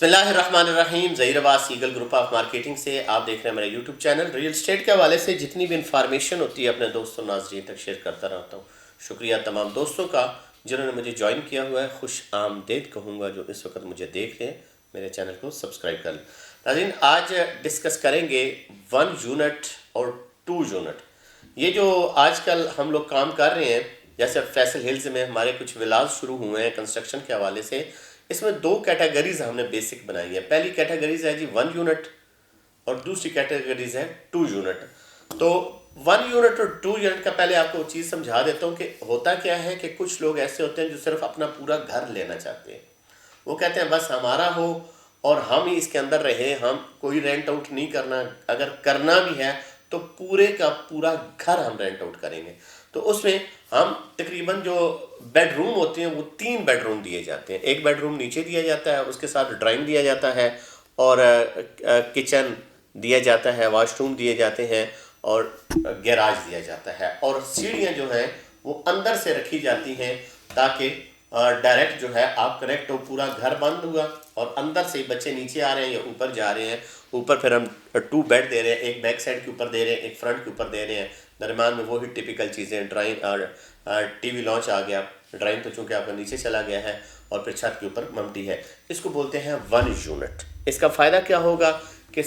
बिस्मिल्लाहिर्रहमानिर्रहीम। Zaheer Abbas eagle group of marketing से आप देख रहे हैं मेरा यूट्यूब चैनल। रियल एस्टेट के हवाले से जितनी भी इंफॉर्मेशन होती है अपने दोस्तों नाज़रीन तक शेयर करता रहता हूँ। शुक्रिया तमाम दोस्तों का जिन्होंने मुझे ज्वाइन किया हुआ है। खुश आमदीद कहूँगा जो इस वक्त मुझे देख रहे हैं, मेरे चैनल को सब्सक्राइब कर लें। नाज़रीन, आज डिस्कस करेंगे 1 यूनिट और 2 यूनिट। ये जो आजकल हम लोग काम कर रहे हैं, जैसे फैसल हिल्स में हमारे कुछ विलाज शुरू हुए हैं कंस्ट्रक्शन के हवाले से, इसमें 2 कैटेगरीज हमने बेसिक बनाई है। पहली कैटेगरीज है जी 1 यूनिट और दूसरी कैटेगरीज है 2 यूनिट। तो 1 यूनिट और 2 यूनिट का पहले आपको चीज़ समझा देता हूँ कि होता क्या है कि कुछ लोग ऐसे होते हैं जो सिर्फ अपना पूरा घर लेना चाहते हैं। वो कहते हैं बस हमारा हो और हम ही इसके अंदर रहे, हम कोई रेंट आउट नहीं करना, अगर करना भी है तो पूरे का पूरा घर हम रेंट आउट करेंगे। तो उसमें हम तकरीबन जो बेडरूम होते हैं वो 3 बेडरूम दिए जाते हैं। एक बेडरूम नीचे दिया जाता है, उसके साथ ड्राइंग दिया जाता है और किचन दिया जाता है, वॉशरूम दिए जाते हैं और गैराज दिया जाता है। और सीढ़ियाँ जो हैं वो अंदर से रखी जाती हैं ताकि डायरेक्ट जो है आप कनेक्ट हो, पूरा घर बंद हुआ और अंदर से बच्चे नीचे आ रहे हैं या ऊपर जा रहे हैं। ऊपर फिर हम 2 बेड दे रहे हैं, एक बैक साइड के ऊपर दे रहे हैं, एक फ्रंट के ऊपर दे रहे हैं। दरम्यान में वही टिपिकल चीज़ें, ड्राइंग और टीवी लॉन्च आ गया। ड्राइंग तो चूँकि आपका नीचे चला गया है और फिर छत के ऊपर ममटी है। इसको बोलते हैं 1 यूनिट। इसका फ़ायदा क्या होगा कि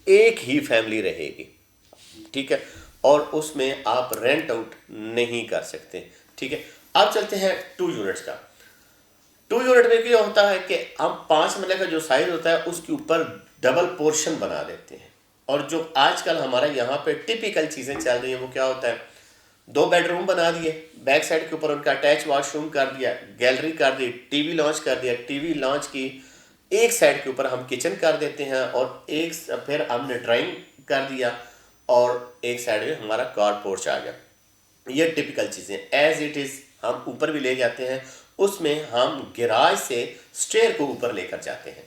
एक ही फैमिली रहेगी, ठीक है, और उसमें आप रेंट आउट नहीं कर सकते, ठीक है। अब चलते हैं 2 यूनिट्स का। 2 यूनिट में क्या होता है कि हम 5 मरले का जो साइज होता है उसके ऊपर डबल पोर्शन बना देते हैं। और जो आजकल हमारे यहाँ पे टिपिकल चीज़ें चल रही हैं वो क्या होता है, 2 बेडरूम बना दिए, बैक साइड के ऊपर उनका अटैच वॉशरूम कर दिया, गैलरी कर दी, टीवी लॉन्च कर दिया, टीवी लॉन्च की एक साइड के ऊपर हम किचन कर देते हैं और एक फिर हमने ड्राइंग कर दिया और एक साइड में हमारा कार पोर्च आ गया। ये टिपिकल चीज़ें एज इट इज़ हम ऊपर भी ले जाते हैं। उसमें हम गैराज से स्टेयर को ऊपर लेकर जाते हैं,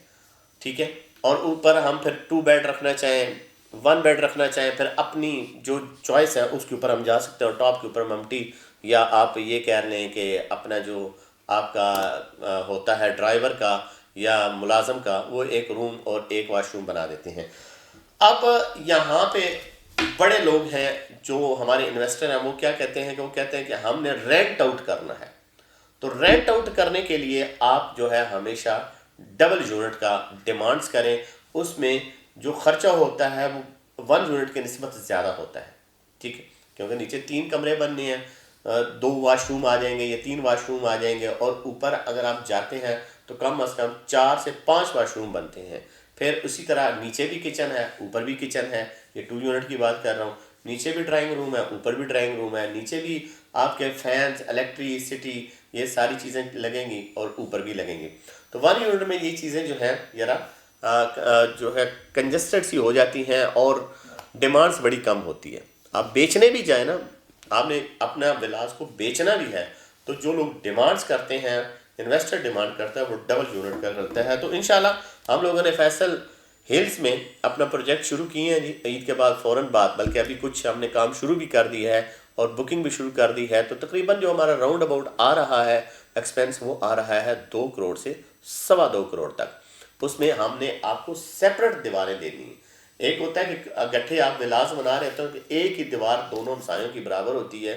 ठीक है। और ऊपर हम फिर 2 बेड रखना चाहें, 1 बेड रखना चाहें, फिर अपनी जो चॉइस है उसके ऊपर हम जा सकते हैं। और टॉप के ऊपर ममटी, या आप ये कह लें कि अपना जो आपका होता है ड्राइवर का या मुलाजम का, वो एक रूम और एक वॉशरूम बना देते हैं। अब यहाँ पे बड़े लोग हैं जो हमारे इन्वेस्टर हैं, वो क्या कहते हैं कि वो कहते हैं कि हमने रेंट आउट करना है। तो रेंट आउट करने के लिए आप जो है हमेशा डबल यूनिट का डिमांड्स करें। उसमें जो खर्चा होता है वो 1 यूनिट के निस्बत ज़्यादा होता है, ठीक है, क्योंकि नीचे 3 कमरे बनने हैं, 2 वाशरूम आ जाएंगे या 3 वाशरूम आ जाएंगे। और ऊपर अगर आप जाते हैं तो कम अज़ कम 4 से 5 वाशरूम बनते हैं। फिर उसी तरह नीचे भी किचन है, ऊपर भी किचन है। ये 2 यूनिट की बात कर रहा हूँ। नीचे भी ड्राइंग रूम है, ऊपर भी ड्राइंग रूम है, नीचे भी आपके फैंस, इलेक्ट्रिसिटी, ये सारी चीज़ें लगेंगी और ऊपर भी लगेंगी। तो 1 यूनिट में ये चीज़ें जो हैं ज़रा जो है कंजस्टेड सी हो जाती हैं और डिमांड्स बड़ी कम होती है। आप बेचने भी जाए ना, आपने अपना विलास को बेचना भी है, तो जो लोग डिमांड्स करते हैं, इन्वेस्टर डिमांड करता है, वो डबल यूनिट का करता है। तो इंशाल्लाह हम लोगों ने फैसल हिल्स में अपना प्रोजेक्ट शुरू किए हैं जी, ईद के बाद फ़ौरन बाद, बल्कि अभी कुछ हमने काम शुरू भी कर दिया है और बुकिंग भी शुरू कर दी है। तो तकरीबन जो हमारा राउंड अबाउट आ रहा है एक्सपेंस, वो आ रहा है 2 करोड़ से 2.25 करोड़ तक। उसमें हमने आपको सेपरेट दीवारें देनी है। एक होता है कि गट्ठे आप विलास बना रहे होते हैं कि एक ही दीवार दोनों हमसायों की बराबर होती है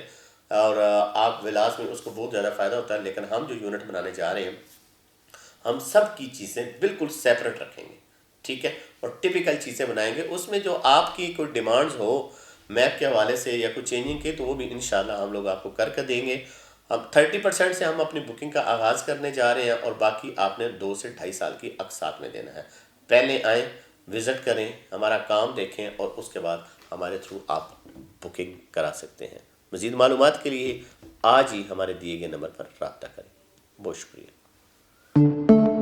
और आप विलास में उसको बहुत ज़्यादा फ़ायदा होता है। लेकिन हम जो यूनिट बनाने जा रहे हैं, हम सब की चीज़ें बिल्कुल सेपरेट रखेंगे, ठीक है, और टिपिकल चीज़ें बनाएंगे। उसमें जो आपकी कोई डिमांड्स हो मैप के हवाले से या कुछ चेंजिंग के, तो वो भी इंशाल्लाह हम लोग आपको करके देंगे। अब 30% से हम अपनी बुकिंग का आगाज़ करने जा रहे हैं और बाकी आपने 2 से 2.5 साल की अक़सात में देना है। पहले आएँ, विज़िट करें, हमारा काम देखें और उसके बाद हमारे थ्रू आप बुकिंग करा सकते हैं। मज़ीद मालूमात के लिए आज ही हमारे दिए गए नंबर पर रब्ता करें। बहुत शुक्रिया।